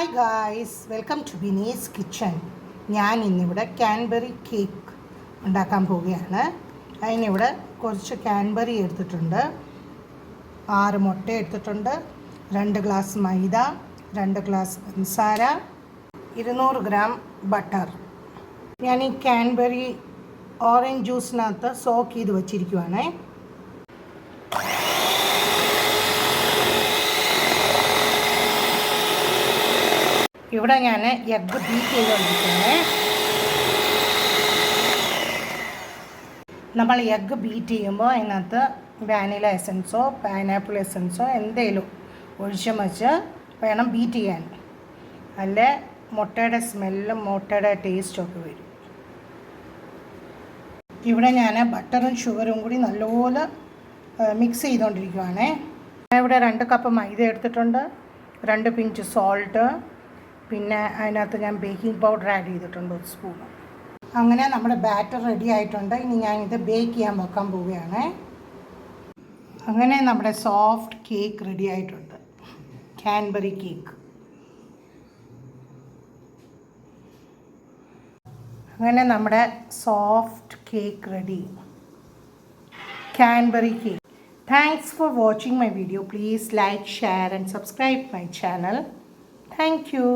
Hi guys, welcome to Bini's kitchen. ഞാൻ ഇന്നിവിടെ ക്യാൻബറി cake ഉണ്ടാക്കാൻ പോവുകയാണ്. അതിനിവിടെ കുറച്ച് ക്യാൻബറി എടുത്തിട്ടുണ്ട്, 6 മുട്ട എടുത്തിട്ടുണ്ട്, 2 ഗ്ലാസ് മൈദ, 2 ഗ്ലാസ് പഞ്ചസാര, 200 ഗ്രാം ബട്ടർ. ഞാൻ ഈ ക്യാൻബറി ഓറഞ്ച് ജ്യൂസിനകത്ത് സോക്ക് ചെയ്ത് വച്ചിരിക്കുവാണേ. ഇവിടെ ഞാൻ എഗ്ഗ് ബീറ്റ് ചെയ്തുകൊണ്ടിരിക്കുന്നത്. നമ്മൾ എഗ്ഗ് ബീറ്റ് ചെയ്യുമ്പോൾ അതിനകത്ത് വാനില എസൻസോ പൈനാപ്പിൾ എസൻസോ എന്തെങ്കിലും ഒഴിച്ച് വെച്ച് വേണം ബീറ്റ് ചെയ്യാൻ. അല്ലേ മുട്ടയുടെ സ്മെല്ലും മുട്ടയുടെ ടേസ്റ്റും ഒക്കെ വരും. ഇവിടെ ഞാൻ ബട്ടറും ഷുഗറും കൂടി നല്ലപോലെ മിക്സ് ചെയ്തുകൊണ്ടിരിക്കുവാണേ. ഇവിടെ 2 കപ്പ് മൈദ എടുത്തിട്ടുണ്ട്, 2 പിഞ്ച് സോൾട്ട്, പിന്നെ അതിനകത്ത് ഞാൻ ബേക്കിംഗ് പൗഡർ ആഡ് ചെയ്തിട്ടുണ്ട് 1 സ്പൂൺ. അങ്ങനെ നമ്മുടെ ബാറ്റർ റെഡി ആയിട്ടുണ്ട്. ഇനി ഞാനിത് ബേക്ക് ചെയ്യാൻ വെക്കാൻ പോവുകയാണ്. അങ്ങനെ നമ്മുടെ സോഫ്റ്റ് കേക്ക് റെഡി ആയിട്ടുണ്ട്, ക്യാൻബറി കേക്ക്. അങ്ങനെ നമ്മുടെ soft cake ready, cranberry cake. Thanks for watching my video. Please like, share and subscribe my channel. Thank you.